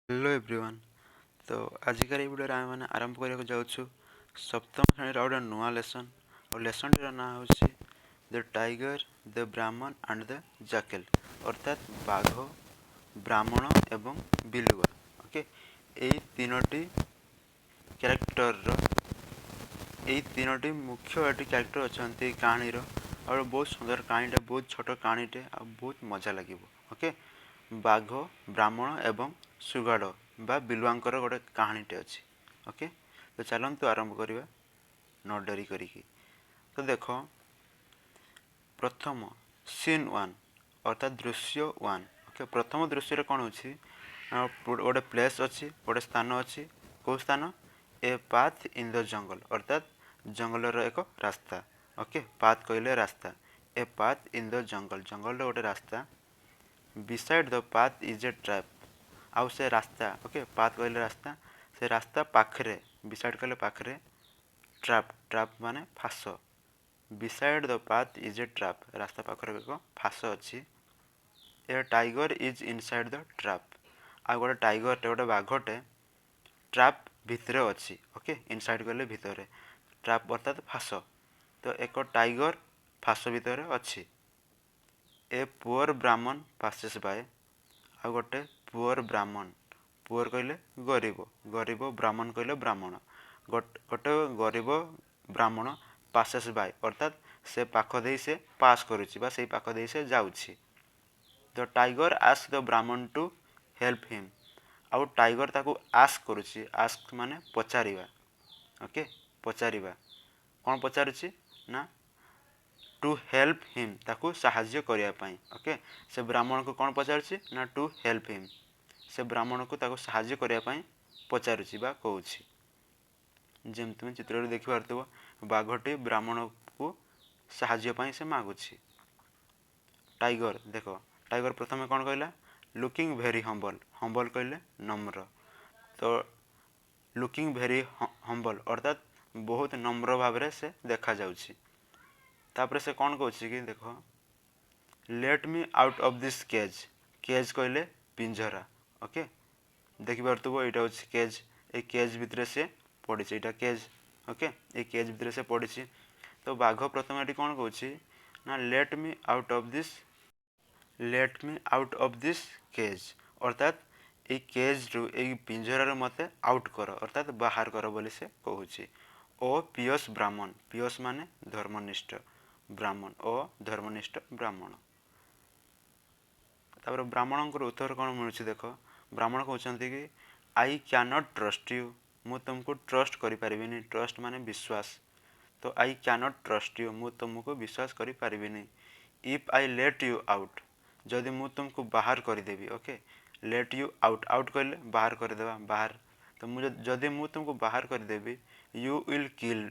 Hello everyone. तो आजिकार video आम मैंने आरंभ करने जाऊँ सप्तम श्रेणी गोटे नुआ लेसन और लेसन टीर ना हूँ the tiger the Brahmin and the jackal अर्थात बाघ ब्राह्मण एवं बिलुआ। ओके, यही तीनोटी क्यारेक्टर तीनोटी मुख्य ये क्यारेक्टर अच्छा कहानी और बहुत सुंदर कहानीटे बहुत छोट कहानीटे आ बहुत मजा लगे। ओके, बाघ ब्राह्मण एवं सुगाड़ बा बिलुआंकर गोटे कहानीटे अच्छी। ओके, तो चलतु आरंभ करवा न डरी करी। तो देख प्रथम सीन वन अर्थात दृश्य वन। ओके, प्रथम दृश्य कौन अच्छी गोटे प्लेस अच्छी गोटे स्थान अच्छी। कौ स्थान? A path in the jungle अर्थात जंगलर एक रास्ता। ओके, पाथ कहले रास्ता। A path in the jungle जंगल गोटे रास्ता। Beside the path is a trap आउ से रास्ता। ओके, पाथ कहले रास्ता से रास्ता पाखरे बिसाइड कहले पाखरे ट्रैप ट्रैप माने फास। Beside the path is a trap रास्ता पाखरे एक फास अच्छी। A tiger is inside the trap आ गोटे टाइगरटे गोटे बाघटे ट्रैप भितर अच्छी। ओके, इनसाइड कहले भितर ट्रैप अर्थात फास। तो एक टाइगर फास भितर अच्छी। ए पुअर ब्राह्मण पासेस बाय आ गोटे पुअर ब्राह्मण पुअर कहले गरीब गरीब ब्राह्मण कहले ब्राह्मण गोटे गरीब ब्राह्मण पासेस बाय अर्थात से पाख दे से पास करुच्ची बा से पाख दे से जाउछि। द टाइगर आस्क द ब्राह्मण टू हेल्प हिम आउ टाइगर ताकू आस्क करुच्ची। आस्क माने पचारिबा। ओके, पचारिबा कौन पचारुच्ची ना टू हेल्प हिम ताकू साहाଯ୍य करिया पाई। ओके, से ब्राह्मण को कौन पचारुच्ची ना टू हेल्प हिम से ब्राह्मण को ताकू साहाଯ୍य करिया पाई पचारुच्ची बा कहूछि। जेम तुम चित्र देखि पारथबो बाघटी ब्राह्मण को साहाଯ୍य पाई से मागुछि। टाइगर देखो टाइगर प्रथमे कौन कहला लुकिंग भेरी हम्बल हम्बल कहले नम्र। तो लुकिंग भेरी हम्बल अर्थात बहुत नम्र भाव से देखा जाउछि। तापर से कौन कहूँ कि देख let me out of this cage cage कहले पिंजरा। ओके, देखि पारथबो एटा होछि केज ए केज भितर से पड़ी एटा केज। ओके, ए केज भितर से पड़ी। तो बाघ प्रथम ये कौन कहूँ ना let me out of this cage अर्थात ए केज रु ए पिंजरा मते आउट कर अर्थात बाहर कर बोली से कहूँ। ओ पियस ब्राह्मण पियस माने धर्मनिष्ठ ब्राह्मण ओ धर्मनिष्ठ ब्राह्मण। तापर ब्राह्मण उत्तर कौन मिलूँ देख ब्राह्मण कहते कि I can not trust you मु तुमको ट्रस्ट करें ट्रस्ट माने विश्वास। तो I can not trust you मु तुमको विश्वास करें। If I let you out जदि मु तुमको बाहर करदेवी। Okay, let you out out कहले बाहर करदेवा बाहर। तो मुझे जदि मु तुमको बाहर करदेवी यू विल किल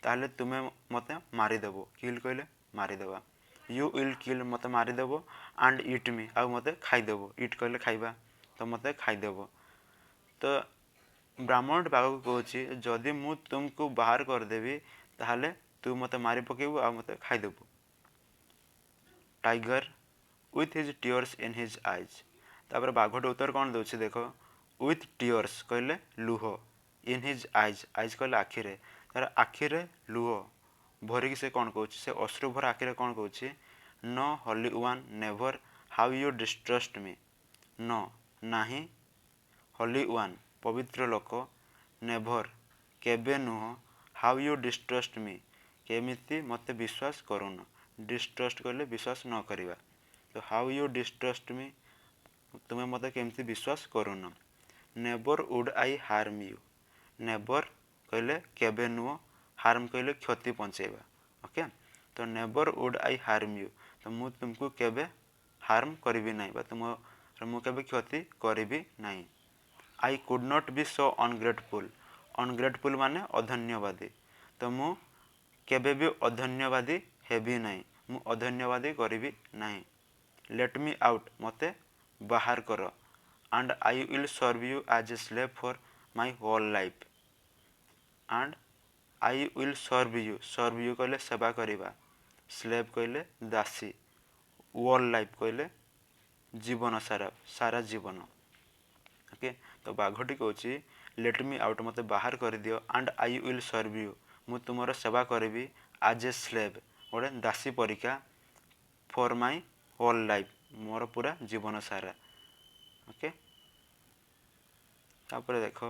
ताहले तुम्हें मते मारिदेव किल कहले मारिदेवा। यू विल किल मते मारिदेव एंड इट मी आ मते खाइदेव इट कहले खाइबा तो मते खाइदेव। तो ब्राह्मण बाघ को कहूँ जदि मु तुमको बाहर करदेवी ताहले तू मते मारि पकेबू आ मते खाइदेबू। Tiger with his tears in his eyes तापर बाघटे उत्तर कौन दौर देख विथ टीयर्स कहले लुह इन हिज आईज आईज कहले आखिरे तार आखिरे लुह भरिक से कौन कहूँ से अश्रु भर आखिरे कौन कहूँ no holy one never how you distrust me no नाही हॉली वन पवित्र लोक नेभर केबे नुह हाउ यू डिस्ट्रस्ट मी केमिति मते विश्वास करुन डिस्ट्रस्ट कहले विश्वास न करिवा। तो हाउ यू डिस्ट्रस्ट मी तुम्हें मते केमिति विश्वास करुन। Neighbour would I harm you neighbour कहले केबे नुह हार्म कहले क्षति पहुँचेबा। ओके, तो neighbour would I harm you तो मु तुमको केबे हार्म करी ना तुम केबे क्षति करी ना। I could not be so ungrateful ungrateful माने अधन्यवादी तो मु केबे भी अधन्यवादी हेबी नहीं मु अधन्यवादी करी ना। लेट मी आउट मते बाहर कर and I will serve you as a slave for my whole life and I will serve you कहले सेवा करिबा स्लेव कहले दासी होल लाइफ कहले जीवन सारा सारा जीवन। ओके। तो बाघटी कौची लेट मी आउट मते बाहर कर दियो and I will serve you मु तुमर सेवा करी आज ए स्लेव गोटे दासी परीक्षा फॉर माय होल लाइफ मोर पूरा जीवन सारा। ओके तापर देख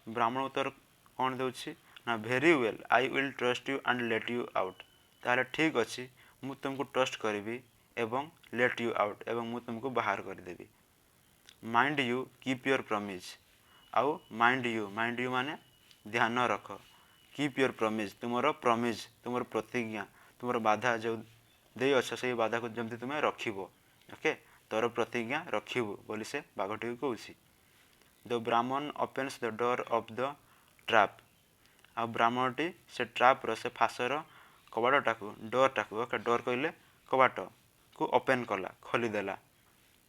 ब्राह्मण उत्तर कौन दूसरी ना very well I will trust you and let you out ताहले ठीक अच्छी मु तुमको ट्रस्ट करी एवं लेट यू आउट एवं मु तुमको बाहर करदेवी। Mind you keep your promise आउ माइंड यू माने ध्यान रख कीप योर प्रॉमिस तुमर प्रतिज्ञा तुमर बाधा जो दे अच्छ से बाधा को जमती तुम्हें रखिबो। ओके तोर प्रतिज्ञा रखिबो बोली से बाघटी को कहूसी। The Brahmin opens the door of the trap आ ब्राह्मणटी से ट्रैप रो से फासर कबाटा को डोर टाको ओके डोर कहले कबाट को ओपन कला खोलीदेला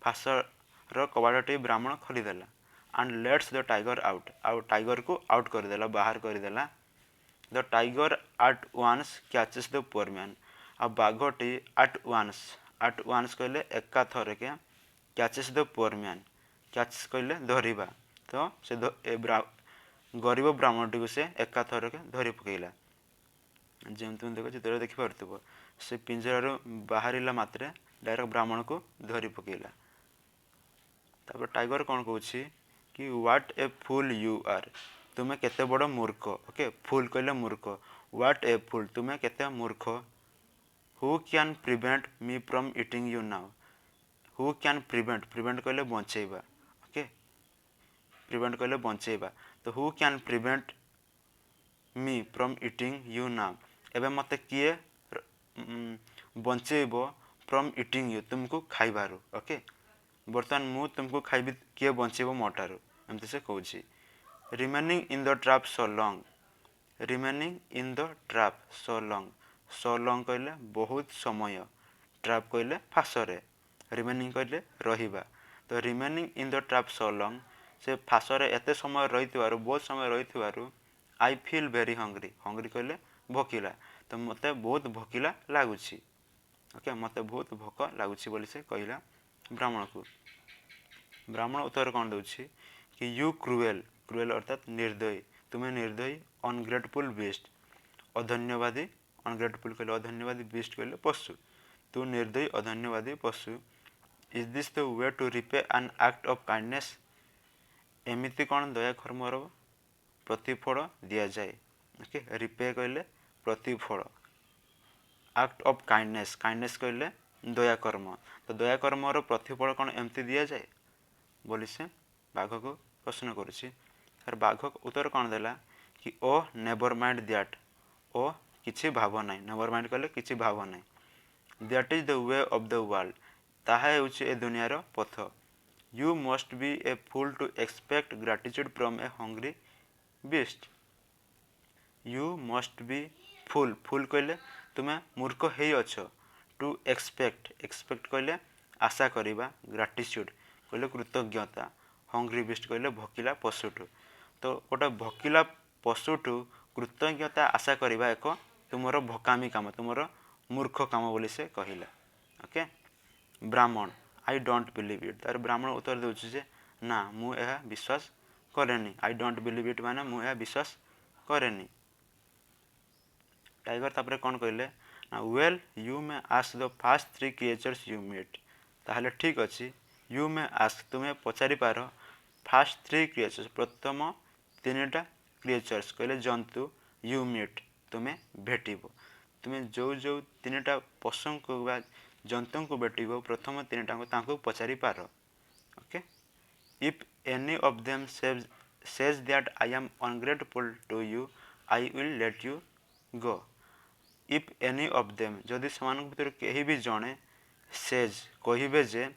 फासर कबाटटी ब्राह्मण खोलीदेला and lets the tiger out आउ टाइगर को आउट करदेला बाहर करदेला। The tiger at once catches the poor man आ बाघटी एट वन्स कहले एका थर के catches the poor man catches कहले धरिबा तो से गरीब ब्राह्मणटी को से एका थर के धरी पकईला जमी तुम देख चित्र देखिपे से पिंजर बाहर मात्रे डायरेक्ट ब्राह्मण को धरी पकईला। तापर टाइगर कौन कहूँ कि what a fool you are तुम्हें केते बड़ मूर्ख। ओके फूल कहले मूर्ख व्हाट ए फूल तुम्हें केते मूर्ख। Who can prevent me from eating you now who can prevent कहले बंचेबा। ओके प्रिवेंट कहले बंचेबा तो who can prevent me from eating you now एवं मते किए बंचेब फ्रॉम इटिंग यू तुमको खाइबारू। ओके बर्तमान मु तुमको खाइबी किए बंचेब मोटारू एमती से कहूँ। Remaining in the trap so long remaining in the trap so long कहले बहुत समय ट्रैप कहले फासरे रिमेनिंग कहले रहिबा तो remaining in the trap so long से फासरे एते समय रही बहुत समय रही आई फील वेरी हंग्री कहले भोकिला तो मते बहुत भोकिला लगुच। ओके मते बहुत भोक लगुच बोली से कहला ब्राह्मण को। ब्राह्मण उत्तर कौन दूसरी कि यू क्रुएल अर्थात निर्दयी तुम्हें निर्दयी अनग्रेटफुल बीस्ट अधन्यवादी अनग्रेटफुल कहले अधन्यवादी बीस्ट कहले पशु तू निर्दयी अधन्यवादी पशु। Is this the way to repay an act of kindness एमिति कौन दया कर्मर प्रतिफल दि जाए। ओके रिपे कहले प्रतिफल एक्ट ऑफ काइंडनेस कहले दया कर्म तो दया कर्मर प्रतिफल कौन एमती दि जाए बोली से बाघ को प्रश्न करुच्ची। तार बाघ उत्तर कौन देला कि ओ नेवर माइंड दैट ओ किछि भाव ना नेवर माइंड कहले किछि भाव ना that is the way of the world ताहा हेउछि ए दुनियार पथ। You must be a fool to expect gratitude from a hungry beast you must be fool कहले तुम्हें मूर्ख हे अछ टू एक्सपेक्ट कहले आशा करिबा ग्रेटिट्यूड कहले कृतज्ञता हंग्री बीस्ट कहले भोकिला पशुठू तो गोटे भोकिला पशुठू कृतज्ञता आशा करिबा एक तुमर भोकामी काम तुमर मूर्ख काम बोली से कहला। ओके ब्राह्मण आई डोंट बिलीव इट तार ब्राह्मण उत्तर दूसरी जे ना मु यह विश्वास करेनी आई डोंट बिलीव इट माने मु यह विश्वास करेनी। टाइगर तापर कौन कहले ना well you may ask the first 3 creatures you meet ताहले ठीक अच्छी यू मे आस्क तुम्हें पचारि पार फर्स्ट 3 क्रिएचर्स प्रथम 3टा क्रिएचर्स कहले जंतु यू मीट तुम्हें भेटिबो तुम्हें जो जो 3टा पशु को जंतु को भेटिबो प्रथम 3टा को तांको पचारि पार। Okay if any of them says that I am ungrateful to you I will let you go. If any of them जदि समान भीतर कहीं भी जड़े सेज कहिबे जे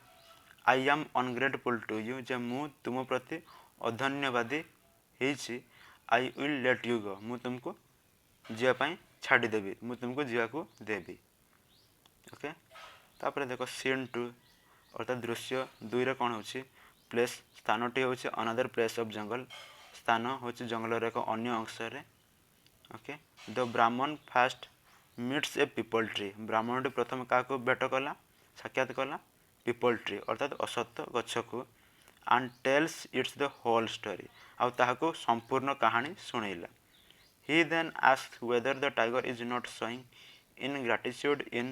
I am ungrateful to you जे मु तुम प्रति अधन्यवादी होइछि I will let you go मु तुमको जीवाई छाड़देवी मु तुमको जीवा को देवी। ओके तापर देख सीन 2 अर्थात दृश्य 2 रे कौन होछि प्लेस स्थानटी होछि अनदर प्लेस ऑफ जंगल स्थान होछि जंगल एक अन्य अंश रे। Okay the Brahmin first meets a peepal tree ब्राह्मणटी प्रथम क्या भेट कला साक्षात कला पीपल ट्री अर्थात असत्य गछ को and tells its the whole story ଆଉ ତାହାକୁ ସମ୍ପୂର୍ଣ୍ଣ କାହାଣୀ ଶୁଣେଇଲା। He then asks whether the tiger is not showing ingratitude in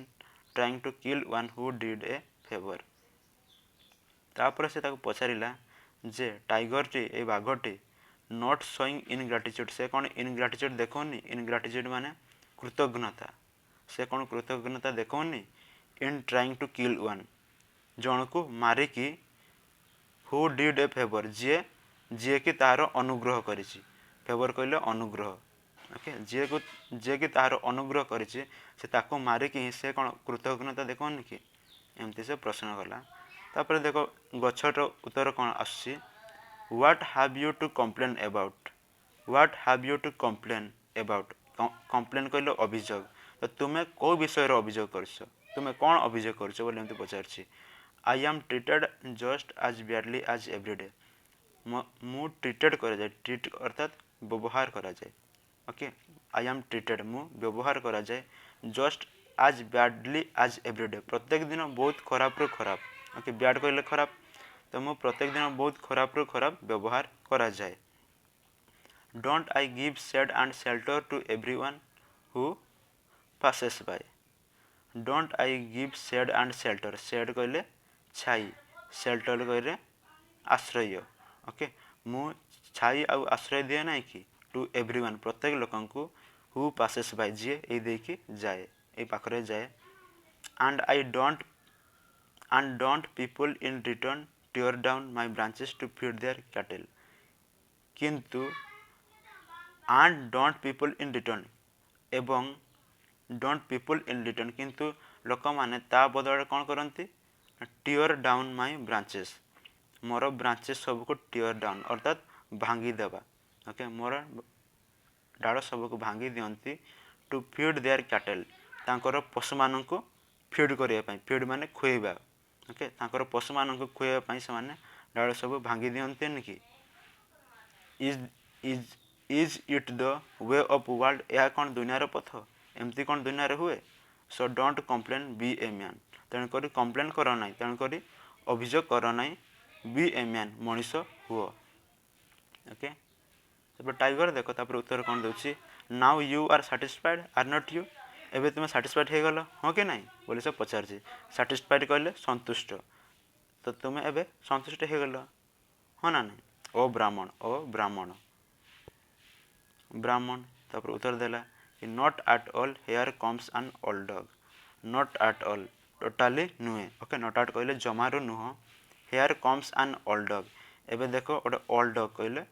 trying to kill one who did a favor। ତାପରେ ସେ ତାକୁ ପଚାରିଲା ଯେ ଟାଇଗରଟି ଏ ବାଘଟି ନଟ୍ ଶୋଇଂ ଇନଗ୍ରାଟିଚ୍ୟୁଡ୍ ସେ କ'ଣ ଇନଗ୍ରାଟିଚ୍ୟୁଡ୍ ଦେଖଉନି। ଇନଗ୍ରାଟିଚ୍ୟୁଡ୍ ମାନେ କୃତଜ୍ଞତା। ସେ କ'ଣ କୃତଜ୍ଞତା ଦେଖଉନି in trying to kill one ଜଣକୁ ମାରିକି ହୁ ଡିଡ୍ ଏ ଫେଭର ଯିଏକି ତାହାର ଅନୁଗ୍ରହ କରିଛି। ଫେଭର କହିଲେ ଅନୁଗ୍ରହ। ଓକେ ଯିଏକି ତାହାର ଅନୁଗ୍ରହ କରିଛି ସେ ତାକୁ ମାରିକି ହିଁ ସେ କ'ଣ କୃତଜ୍ଞତା ଦେଖଉନି କି ଏମିତି ସେ ପ୍ରଶ୍ନ କଲା। ତାପରେ ଦେଖ ଗଛର ଉତ୍ତର କ'ଣ ଆସୁଛି what have you to complain about. What have you to complain about complain କହିଲେ ଅଭିଯୋଗ। ତ ତୁମେ କେଉଁ ବିଷୟରେ ଅଭିଯୋଗ କରୁଛ ତୁମେ କ'ଣ ଅଭିଯୋଗ କରୁଛ ବୋଲି ଏମିତି ପଚାରୁଛି। I am treated just as badly as every day ମୁଁ ଟ୍ରିଟେଡ୍ କରାଯାଏ ଟ୍ରିଟ୍ ଅର୍ଥାତ୍ ବ୍ୟବହାର କରାଯାଏ। ଓକେ ଆଇ ଆମ୍ ଟ୍ରିଟେଡ୍ ମୁଁ ବ୍ୟବହାର କରାଯାଏ just as badly as everyday ପ୍ରତ୍ୟେକ ଦିନ ବହୁତ ଖରାପରୁ ଖରାପ। ଓକେ ବ୍ୟାଡ୍ କହିଲେ ଖରାପ ତ ମୁଁ ପ୍ରତ୍ୟେକ ଦିନ ବହୁତ ଖରାପରୁ ଖରାପ ବ୍ୟବହାର କରାଯାଏ। Don't I give shade and shelter to everyone who passes by. Don't I give shade and shelter shade କହିଲେ ଛାଇ ସେଲ୍ଟର କହିଲେ ଆଶ୍ରୟ। ଓକେ ମୁଁ ଛାଇ ଆଉ ଆଶ୍ରୟ ଦିଏ ନାହିଁ କି ଟୁ ଏଭ୍ରି ୱାନ୍ ପ୍ରତ୍ୟେକ ଲୋକଙ୍କୁ ହୁ ପାସେସ୍ ବାଇ ଯିଏ ଏଇ ଦେଇକି ଯାଏ ଏଇ ପାଖରେ ଯାଏ। and don't people in return tear down my branches to feed their cattle। କିନ୍ତୁ and don't people in return ଏବଂ don't people in return କିନ୍ତୁ ଲୋକମାନେ ତା ବଦଳରେ କ'ଣ କରନ୍ତି tear down my branches ମୋର ବ୍ରାଞ୍ଚେସ୍ ସବୁକୁ tear down ଅର୍ଥାତ୍ ଭାଙ୍ଗି ଦେବା। ଓକେ ମୋର ଡାଳ ସବୁକୁ ଭାଙ୍ଗି ଦିଅନ୍ତି ଟୁ ଫିଡ୍ ଦେୟାର କ୍ୟାଟେଲ୍ ତାଙ୍କର ପଶୁମାନଙ୍କୁ ଫିଡ୍ କରିବା ପାଇଁ ଫିଡ୍ ମାନେ ଖୁଆଇବା। ଓକେ ତାଙ୍କର ପଶୁମାନଙ୍କୁ ଖୁଆଇବା ପାଇଁ ସେମାନେ ଡାଳ ସବୁ ଭାଙ୍ଗି ଦିଅନ୍ତିନି କି। Is it the way of world ଏହା କ'ଣ ଦୁନିଆର ପଥ ଏମିତି କ'ଣ ଦୁନିଆରେ ହୁଏ। So don't complain be a man ତେଣୁକରି କମ୍ପ୍ଲେନ୍ କର ନାହିଁ ତେଣୁକରି ଅଭିଯୋଗ କର ନାହିଁ ବି ଏ ମ୍ୟାନ୍ ମଣିଷ ହୁଅ। ଓକେ ତାପରେ ଟାଇଗର ଦେଖ ତାପରେ ଉତ୍ତର କ'ଣ ଦେଉଛି now you are satisfied or not you ଏବେ ତୁମେ ସାଟିସ୍ଫାଏଡ୍ ହେଇଗଲ ହଁ କି ନାହିଁ ବୋଲି ସେ ପଚାରୁଛି। ସାଟିସ୍ଫାଏଡ୍ କହିଲେ ସନ୍ତୁଷ୍ଟ ତ ତୁମେ ଏବେ ସନ୍ତୁଷ୍ଟ ହେଇଗଲ ହଁ ନା ନାହିଁ। ଓ ବ୍ରାହ୍ମଣ ତାପରେ ଉତ୍ତର ଦେଲା କି not at all here comes an old dog not at all totally ନୁହେଁ। ଓକେ ନଟ୍ ଆଟ୍ କହିଲେ ଜମାରୁ ନୁହଁ here comes an old dog ଏବେ ଦେଖ ଗୋଟେ ଓଲ୍ଡ ଡଗ୍ କହିଲେ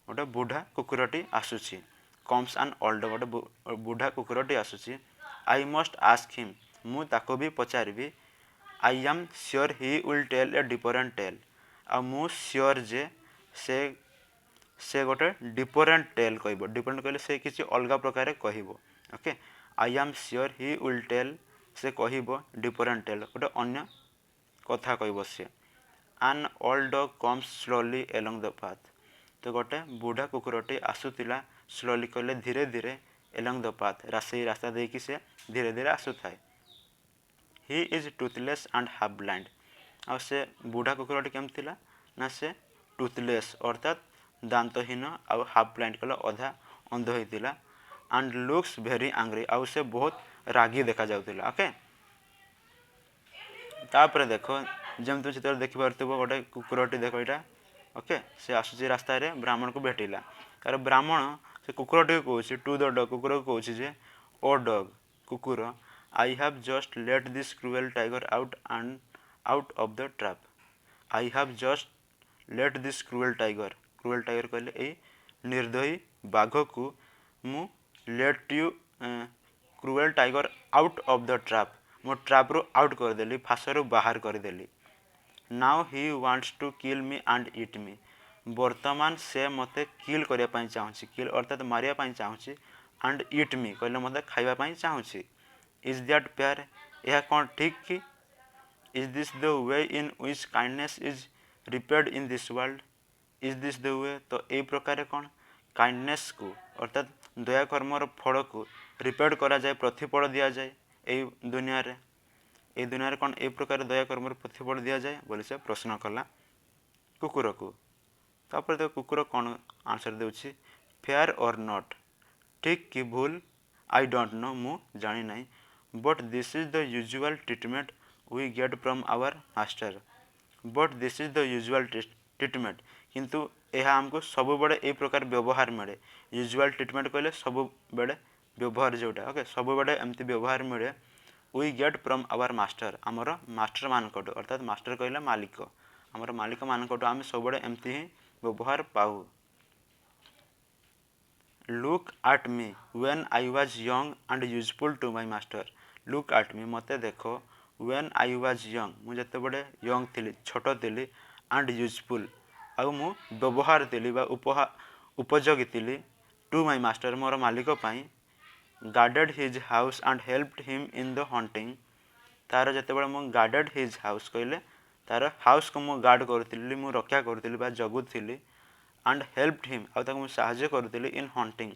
ଗୋଟେ ବୁଢ଼ା କୁକୁରଟି ଆସୁଛି କମ୍ସ ଆନ୍ ଓଲ୍ଡ ଡଗ୍ ଗୋଟେ ବୁଢ଼ା କୁକୁରଟି ଆସୁଛି। ଆଇ ମଷ୍ଟ ଆସ୍କ ହିମ୍ ମୁଁ ତାକୁ ବି ପଚାରିବି। I am sure he will tell a different tell ଆଉ ମୁଁ ସିଓର ଯେ ସେ ଗୋଟେ ଡିଫରେଣ୍ଟ ଟେଲ୍ କହିବ ଡିଫରେଣ୍ଟ କହିଲେ ସେ କିଛି ଅଲଗା ପ୍ରକାରରେ କହିବ। Okay I am sure he will tell ସେ କହିବ ଡିଫରେଣ୍ଟ ଟେଲ୍ ଗୋଟେ ଅନ୍ୟ କଥା କହିବ ସେ। An old dog comes slowly along the path ତ ଗୋଟେ ବୁଢ଼ା କୁକୁରଟି ଆସୁଥିଲା ସ୍ଲୋଲି କହିଲେ ଧୀରେ ଧୀରେ ଏଲଙ୍ଗ ଦ ପାଥ୍ ସେଇ ରାସ୍ତା ଦେଇକି ସେ ଧୀରେ ଧୀରେ ଆସୁଥାଏ। He is toothless and half blind ଆଉ ସେ ବୁଢ଼ା କୁକୁରଟି କେମିତି ଥିଲା ନା ସେ ଟୁଥଲେସ୍ ଅର୍ଥାତ୍ ଦାନ୍ତହୀନ ଆଉ ହାଫ୍ ବ୍ଲାଇଣ୍ଡ କହିଲେ ଅଧା ଅନ୍ଧ ହୋଇଥିଲା। ଆଣ୍ଡ ଲୁକ୍ସ ଭେରି ଆଙ୍ଗ୍ରି ଆଉ ସେ ବହୁତ ରାଗି ଦେଖାଯାଉଥିଲା। ଓକେ ତାପରେ ଦେଖ ଯେମିତି ଚିତ୍ର ଦେଖିପାରୁଥିବ ଗୋଟେ କୁକୁରଟି ଦେଖ ଏଇଟା ଓକେ ସେ ଆସୁଛି ରାସ୍ତାରେ ବ୍ରାହ୍ମଣକୁ ଭେଟିଲା ତାର ବ୍ରାହ୍ମଣ ସେ କୁକୁରଟିକୁ କହୁଛି ଟୁ ଦ ଡଗ୍ କୁକୁରକୁ କହୁଛି ଯେ ଓ ଡଗ୍ କୁକୁର I have just let this cruel tiger out of the trap. I have just let this cruel tiger କହିଲେ ଏଇ ନିର୍ଦ୍ଦୟୀ ବାଘକୁ ମୁଁ let you cruel tiger out of the trap ମୋ ଟ୍ରାପ୍ରୁ ଆଉଟ୍ କରିଦେଲି ଫାଶରୁ ବାହାର କରିଦେଲି। ନାଉ ହି ୱାଣ୍ଟସ୍ ଟୁ କିଲ୍ ମି ଆଣ୍ଡ ଇଟ୍ ମି ବର୍ତ୍ତମାନ ସେ ମୋତେ କିଲ୍ କରିବା ପାଇଁ ଚାହୁଁଛି କିଲ୍ ଅର୍ଥାତ୍ ମାରିବା ପାଇଁ ଚାହୁଁଛି ଆଣ୍ଡ ଇଟ୍ ମି କହିଲେ ମୋତେ ଖାଇବା ପାଇଁ ଚାହୁଁଛି। ଇଜ୍ ଦ୍ୟାଟ୍ ଫେୟାର ଏହା କ'ଣ ଠିକ୍ କି। Is this the way in which kindness is repaid in this world is this the way ତ ଏଇ ପ୍ରକାରେ କ'ଣ କାଇଣ୍ଡନେସ୍କୁ ଅର୍ଥାତ୍ ଦୟାକର୍ମର ଫଳକୁ ରିପେଡ୍ କରାଯାଏ ପ୍ରତିଫଳ ଦିଆଯାଏ ଏଇ ଦୁନିଆରେ କ'ଣ ଏଇ ପ୍ରକାର ଦୟାକର୍ମର ପ୍ରତିଫଳ ଦିଆଯାଏ ବୋଲି ସେ ପ୍ରଶ୍ନ କଲା। कुकुर को तापर देख कुकुर कौन आंसर देउछि फेयर और नॉट ठीक कि भूल आई डोंट नो मु जानी नहीं but this is the usual treatment we get from our master but this is the usual treatment किंतु यह आमको सब बड़े ए प्रकार व्यवहार मिले यूजुअल ट्रीटमेंट कहले सब बड़े व्यवहार जोटा ओके सब बड़े एमती व्यवहार मिले we get from our master आमर मास्टर मानकट अर्थात मास्टर कहले मालिक आमर मालिक मानकट आम सब बड़े एमती ही व्यवहार पाऊ look at me when I was young and useful to my master look at me मते देखो व्हेन आई वाज यंग मु जते बड़े यंग थिली छोट थिली एंड यूजफुल आउ मु व्यवहार थिली बा उपयोगी थिली टू माय मास्टर मोर मालिक पई guarded his house and helped him in the hunting तार जते बड़े मु गार्डेड हिज हाउस कहले तार हाउस को मु गार्ड करथिली मु रक्षा करथिली बा जगुथिली एंड हेल्प्ड हिम आ ताको मु सहाय्य करथिली इन हंटिंग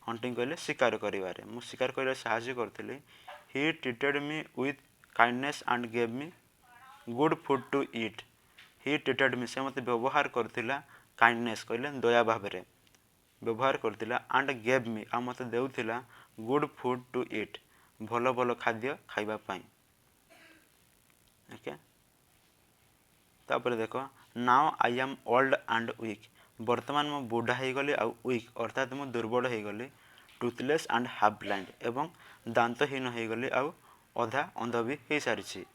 हंटिंग कहले शिकार करिवारे मु शिकार करिवारे सहाय्य करथिली he treated me with kindness and gave me good food to eat he treated me से मते व्यवहार करथिला काइंडनेस कहले दया भाबरे व्यवहार करथिला एंड गेव मी आ मते देउथिला गुड फूड टू ईट भलो भलो खाद्य खाइबा पाई ओके तापर देखो now I am old and weak वर्तमान मु बुढ़ा हो गली आ वीक अर्थात मु दुर्बल हो गली टूथलेस एंड हाफ ब्लाइंड एवं दांतहीन हो गली आ अधा अंध भी हो सारी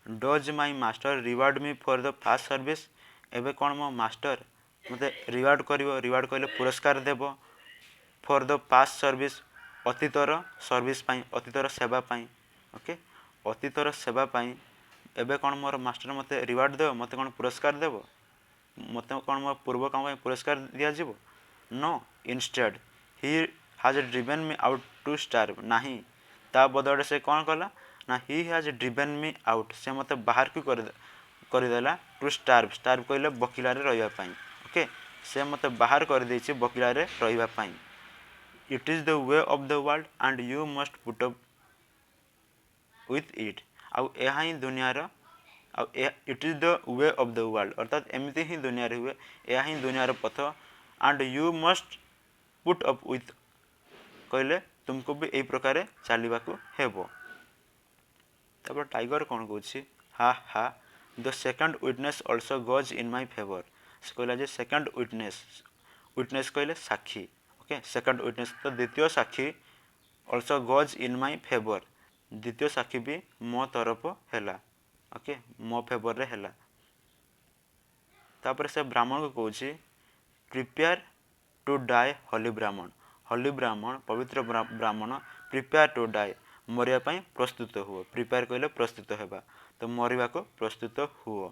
does my master reward me for the fast service एबे कौन मो मास्टर मते रिवार्ड करिवो रिवार्ड कहले पुरस्कार देव फॉर द पास्ट सर्विस अतीतर सर्विस पाई अतीतर सेवा पाई ओके अतीतर सेवा पाई एबे कौन मोर मास्टर मते रिवार्ड देव मते कौन पुरस्कार देव मते कौन मो पूर्व काम पुरस्कार दिया जीवो no instead he has driven me out to starve नहीं ता बदले से कौन कला ना he has driven me out से मते बाहर को करदेला टू स्टार्व स्टार्व कहले बकिलारे रहिबा पाई ओके से मते बाहर कर देछि बकिलारे रहिबा पाई it is the way of the world and you must put up with it आउ एहा ही दुनियार it is the way of the world अर्थात एमती ही दुनिया रे हुए एहा ही दुनियार पथ and you must put up with कहले तुमको भी एई प्रकार चलवा को हेबो तब टाइगर कौन कहछि हा हा the second witness also goes in my favour से कहला जे सेकंड विटनेस कहले साक्षी ओके सेकंड विटनेस तो द्वितीय साक्षी also goes in my favour द्वितीय साक्षी भी मो तरफ हैला ओके मो फेवर रे हैला तापर से ब्राह्मण को कहछि प्रिपेयर टू डाई होली ब्राह्मण पवित्र ब्राह्मण प्रिपेयर टू डाई मरिया पई प्रस्तुत हुओ प्रिपेयर कहले प्रस्तुत हेबा तो मरिबा को प्रस्तुत हुओ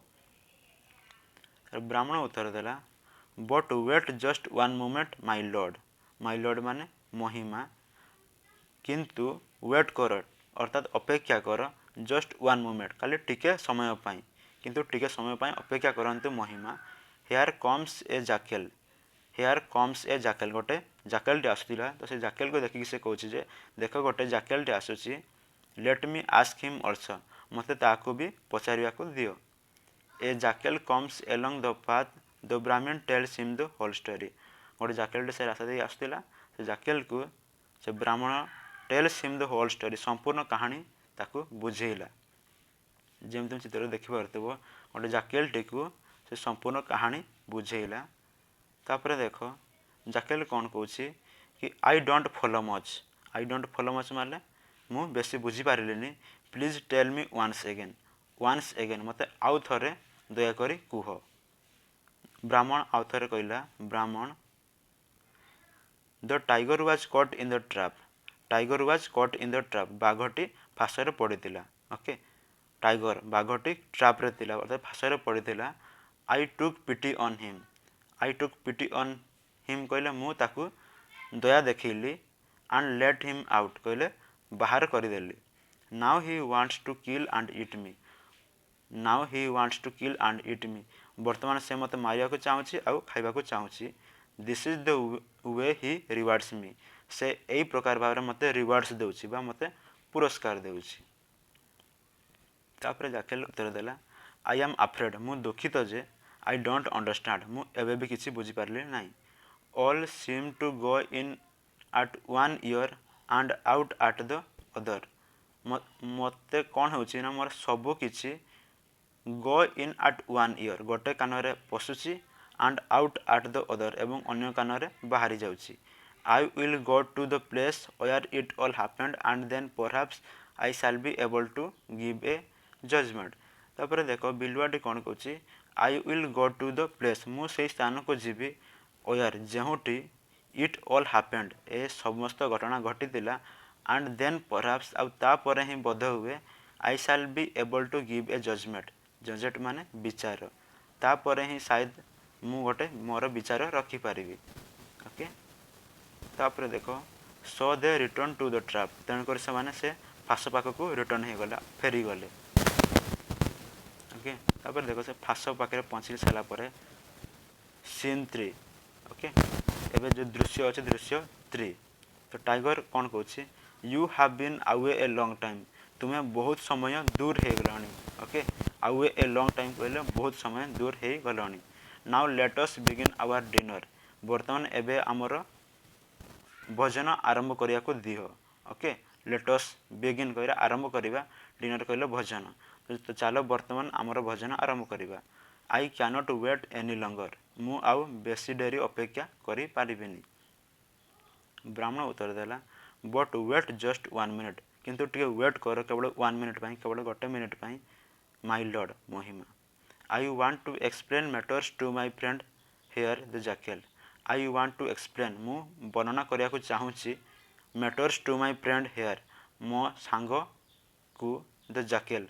ब्राह्मण उत्तर देला but wait just one moment my lord माने महिमा किंतु वेट कर अर्थात अपेक्षा कर जस्ट वन मोमेंट खाली टिके समय पाई किंतु टिके समय पाई अपेक्षा करंतु महिमा हेयर कम्स ए जाकेल गोटे जाकेलटे आसुला तो से जाकेल को देखिक से कहछि जे देख गोटे जाकेलटे आसुची let me ask him also मते ताको भी पचारिया को दियो a jackal comes along the path the Brahmin tells him the whole story गोटे जाकेलटे से रास्ता दे आसुला से जाकेल को से ब्राह्मण tells him the whole story संपूर्ण कहानी ताको बुझेला जेम तुम चित्र देखि पारतबो गोटे जाकेलटे को से संपूर्ण कहानी बुझेला तापर देखो जाकेल कौन कहछि कि आई डोंट फॉलो मच माने मु बेसी बुझी पारिलेनी please tell me once again मते आउ थरे दया करी कुह ब्राह्मण आउ थरे कहला ब्राह्मण the tiger was caught in the trap बाघटी फासरे पड़ीला ओके टाइगर बाघटी ट्रैप रे थिला अर्थात फासरे पड़ीला आई टुक पिटी ऑन हिम कहले मु ताकू दया देखिली एंड लेट हिम आउट कहले बाहर करदेली now he wants to kill and eat me वर्तमान से मते मारिया को चाहूची आ खाइबा को चाहूची this is the way he rewards me से एई प्रकार भाव मते रिवार्ड्स देउची बा मते पुरस्कार देउची तापर जाकेल उत्तर देला आई एम अफ्रेड मु दुखित जे आई डोंट अंडरस्टैंड मु एबे भी किसी बुझी पारली नहीं। All seem to go in at one ear and out at the other. मते कौन होची ना मोर सब किछि go in at one ear गोटे कान पशुची and out at the other एवं अन्य कान बाहरी जाउची। I will go to the place where it all happened and then perhaps I shall be able to give a judgement. तापर देखो बिलुआटी कौन कहूँ I will go to the place मु से स्थान को जीवी वेयर जेहुटी इट ऑल हैपेंड ए समस्त घटना घटी एंड देन परहैप्स आउे ही बोध हुए I shall be able to give a judgement judgement माने विचार तापर ही शायद मु गोटे मोर विचार रखिपारि। ओके तापर देखो सो दे रिटर्न टू द ट्रैप तेणुकर से फास पाखक रिटर्न हो गला फेरी गले। ओके तापर देखो से फास पाखे पहुँची सारापर सीन 3। ओके एबे जो दृश्य अच्छे दृश्य 3 तो टाइगर कौन कहूँ you have been away a long time तुम्हें बहुत समय दूर हो गलानी। Okay away a long time कहले बहुत समय दूर हो गलानी। Now let us begin our dinner बर्तमान एबे आमर भोजन आरंभ करिया को दिह। ओके लेट अस बिगिन कह आरंभ करवा डिनर कहले भोजन तो चलो बर्तमान आमर भोजन आरंभ करवा। आई कैनट वेट एनी लंगर मु आउ बेसी डेरी अपेक्षा करि पारिबिनी। ब्राह्मण उत्तर देला बट वेट जस्ट 1 मिनिट किंतु टिके वेट कर केवल 1 मिनिट केवल गोटे मिनिट माय लॉर्ड महिमा। I want to explain matters to my friend here the jackal I want to explain मु वर्णना करिया को चाहूँगी matters to my friend here मो सांग को द जैकेल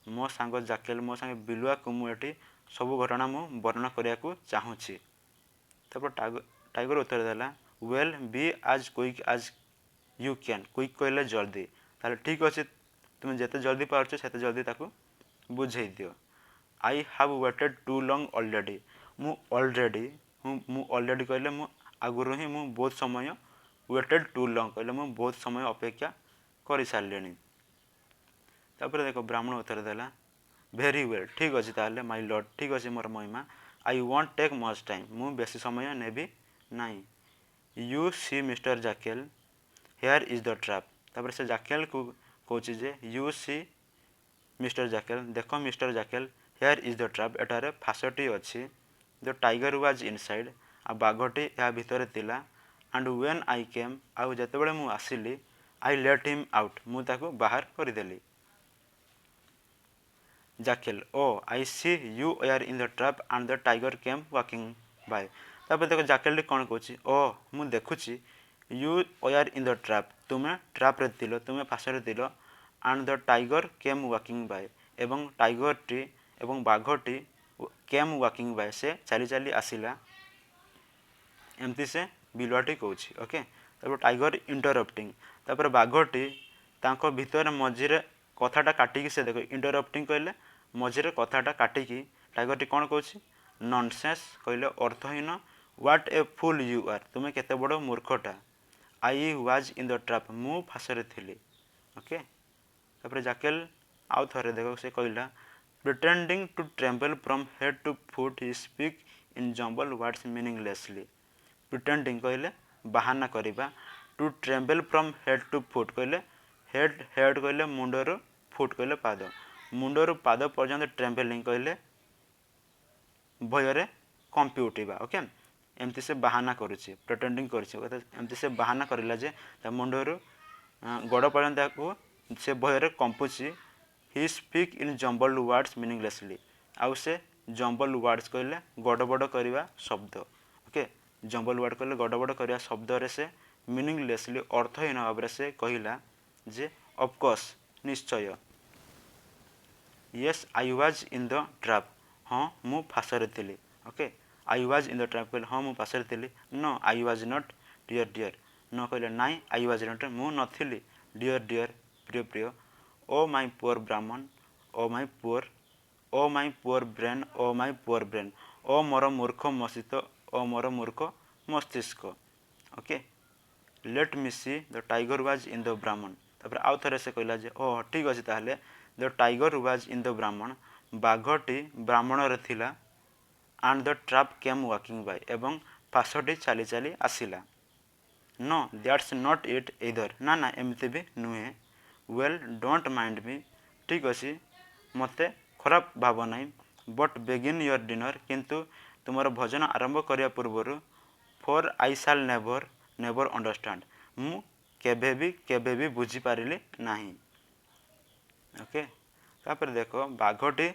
मो सांग जैकेल मो सांग बिलुआ को मुझे सब घटना मु वर्णना करिया को चाहूँगी। तब टाइगर उत्तर देला well be as quick as you can quick कहले जल्दी ताले ठीक अच्छे तुम जिते जल्दी पार्छ से जल्दी ताकू बुझे दियो। I have waited too long already मु ऑलरेडी कहले मु आगुरी ही मु बहुत समय वेटेड टू लॉन्ग कहले मु बहुत समय अपेक्षा कर सारे। तापर देखो ब्राह्मण उत्तर देला वेरी वेल ठीक अच्छे ताले माय लॉर्ड ठीक अच्छे मोर महिमा। I want take much time मु बेसी समय नेबी नहीं। You see mister jackal here is the trap तापर से जैकेल को कहूँ जे यू सी मिस्टर जैकेल देख mister jackal here is the trap एटारे फासटी अच्छी द टाइगर वाज इनसाइड आ बाघटी या भितर थिला एंड व्हेन आई केम आउ जेतेबेले मु आसिली आई लेट हिम आउट मु ताको बाहर करदेली। Jackal oh I see you were in the trap and the tiger came walking by तापर देखो जैकेल कौन कहूँ ओ मु देखुची you were in the trap तुम्हें ट्रैप रे थिलो तुम्हें फासरे थिलो and the tiger came walking by एवं टाइगर टी एवं बाघटी केम वॉकिंग बाय से चली चली आसिला एमती से बिलुआटी कहूँ। ओके तब टाइगर इंटरप्टिंग तापर बाघटी तांको भितर मझीरे कथाटा काटिकी से देखो इंटरप्टिंग कहले मझीरे कथाटा काटिकी टाइगरटी कौन कहूँ नॉनसेंस कहले अर्थहीन what a fool you are तुम्हें केते बड़ मूर्खटा। I was in the trap मु फासरे थिली। ओके तापर जैकेल आउ थरे देखो से कहला pretending to tremble from head to foot he speak in jumble words meaninglessly pretending कहले बाहाना करिबा to tremble from head to foot कहले हेड कहले मुंडर फुट कहले पाद मुंडर पाद पर्यंत ट्रेम्बलिंग कहले भୟରେ कंपी उठा। ओके एमती से बाहाना करुच्ची प्रिटेंडिंग करमती से बाहाना करला जे मुंडर गोड़ पर्यंत को से भୟରେ कंपुची he speak in jumble words meaninglessly आउ से जंबल वर्ड्स कहले गड़ बड़ करवा शब्द। ओके जंबल वर्ड कहले गड़ बड़ करवा शब्द रे से मीनिंगलेसली अर्थहीन भाव से कहला जे ऑफकोर्स निश्चय yes I was in the trap हाँ मु फासरे थिली। Okay I was in the trap कहले हाँ मु फासरे थिली no I was not dear dear न कहले नाई आई वाज नॉट मु नथिली डियर डियर प्रिय प्रिय ओ my poor Brahmin oh my poor brain oh my poor brain ओ मोर मूर्ख मस्तिष्क ओ मोर मूर्ख मस्तिष्क। Okay let me see the tiger was in the Brahmin तापर आउ थरे से कहला जे ओ ठीक अछि ताहले the tiger was in the ब्राह्मण बाघटी ब्राह्मण रे थिला and the trap came walking by ଏବଂ ଫାଶଟି ଚାଲି ଚାଲି ଆସିଲା। No, that's not it either। ନା ନା ଏମିତି ବି ନୁହେଁ। well don't mind me। ଠିକ୍ ଅଛି ମୋତେ ଖରାପ ଭାବ ନାହିଁ। but begin your dinner। କିନ୍ତୁ ତୁମର ଭୋଜନ ଆରମ୍ଭ କରିବା ପୂର୍ବରୁ for I shall never understand। ମୁଁ କେବେ ବି ବୁଝିପାରିଲି ନାହିଁ। ଓକେ ତାପରେ ଦେଖ ବାଘଟି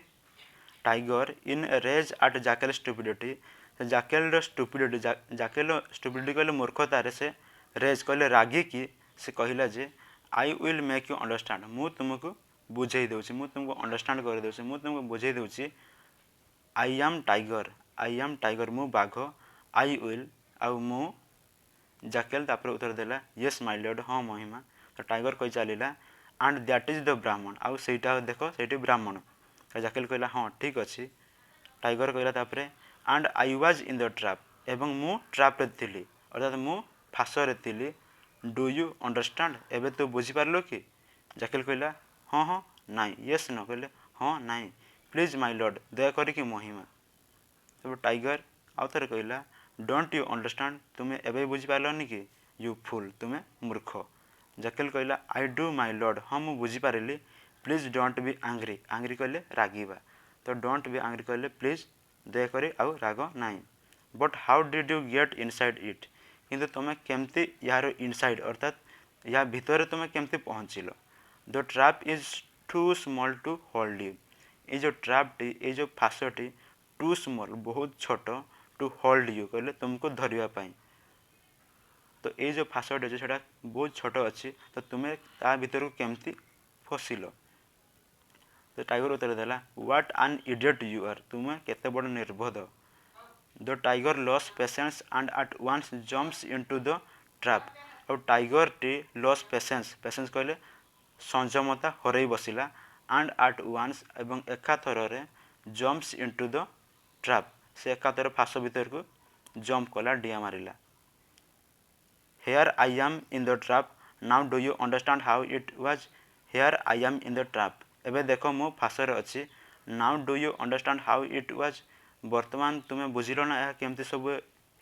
tiger in rage at jackal stupidity. Jackal stupidity jackal stupidity कहले मूर्खतार से रेज कहले रागी कि से कहला जे I will make you understand. मु तुमको बुझे दूसरी मु तुमको अंडरस्टैंड कर दूसरी मु तुमको बुझे दूसरी। आई एम टाइगर मु बाघ। आई विल आउ मु जाकेल तापर उत्तर देला येस माय लॉर्ड हाँ महिमा। तो टाइगर कही चलला एंड दैट इज द ब्राह्मण आउ सेटा देख सेठी ब्राह्मण। जाकेल कहला हाँ ठीक अच्छी। टाइगर कहला तापर and I was in the trap एवं मु ट्रैप रे थिली अर्थात मु फास रे थिली। डू यू अंडरस्टैंड एबे तू बुझी पारलो कि। जाकेल कहला हाँ हाँ नाई येस न कहले हाँ नाई प्लीज माय लॉर्ड दया करिकी महिमा। तब टाइगर आउ थे कहला डोंट यू अंडरस्टैंड तुम्हें एबे बुझी पारलनी कि यू फुल तुम्हें मूर्ख। जाकेल कहला आई डू माय लॉर्ड हाँ मु बुझी पारिली। Please don't be angry angry कहले रागिबा तो डोंट बी आंग्री कहले प्लीज दयाकोरी आउ राग नाई। But how did you get inside it किंतु तुम्हें केमती यार इनसाइड अर्थात या भितर तुम्हें केमती पहुँचल। The trap is too small to hold you. ये जो ट्रैपटी ये जो फासटी टू स्मॉल बहुत छोट टू होल्ड यू कहले तुमको धरवाई। तो ये जो फासटी अच्छे से बहुत छोट अच्छी तो तुम्हें ता भीतर को केमती फसिल। तो टाइगर उत्तर देला what an idiot you are तुम्हें केते बड़ निर्बोध। The tiger lose patience and at once jumps into the trap. और टाइगर टी लॉस पेशेंस कहले संयमता हरई बसिला एंड एट वंस एवं एकाथर रे जम्प्स इनटू द ट्रैप से एकाथर फास भीतर को जंप कला डिया मारिला। Here I am in the trap now do you understand how it was. Here I am in the trap एबे देखो मु फासरे अच्छी। Now do you understand how it was वर्तमान तुम्हें बुझिल ना यह केमती सब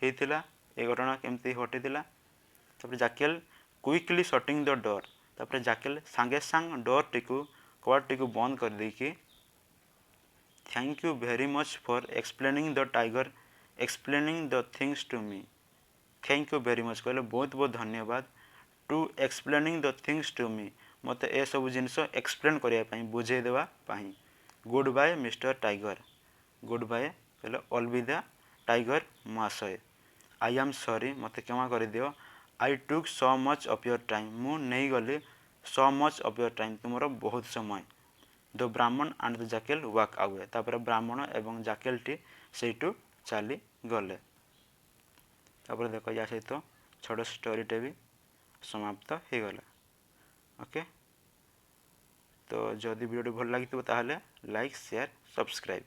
होता ये घटना केमती घटीला। तापर जाकेल क्विकली शटिंग द डोर तापर जाकेल सांगे सांग डोर टी कबाट टी बंद कर देकी thank you very much for explaining the tiger explaining the things to me. Thank you very much कहले बहुत बहुत धन्यवाद to explaining the things to me मत ए सब जिनस एक्सप्लेन करने बुझे देवाई। Good bye mister tiger good bye कहले अलविदा टाइगर महाशय। आई एम सॉरी मत क्षमा कर दियो। I took so much of your time मु नहीं गली so much of your time तुमर बहुत समय। The Brahmin and the jackal walk away तापर ब्राह्मण एवं जाकेल टी सेठू चली गले। तापर देख या सहित छोट स्टोरीटे भी समाप्त हो गला। ओके तो जदि वीडियो भल लगी लाइक शेयर सब्सक्राइब।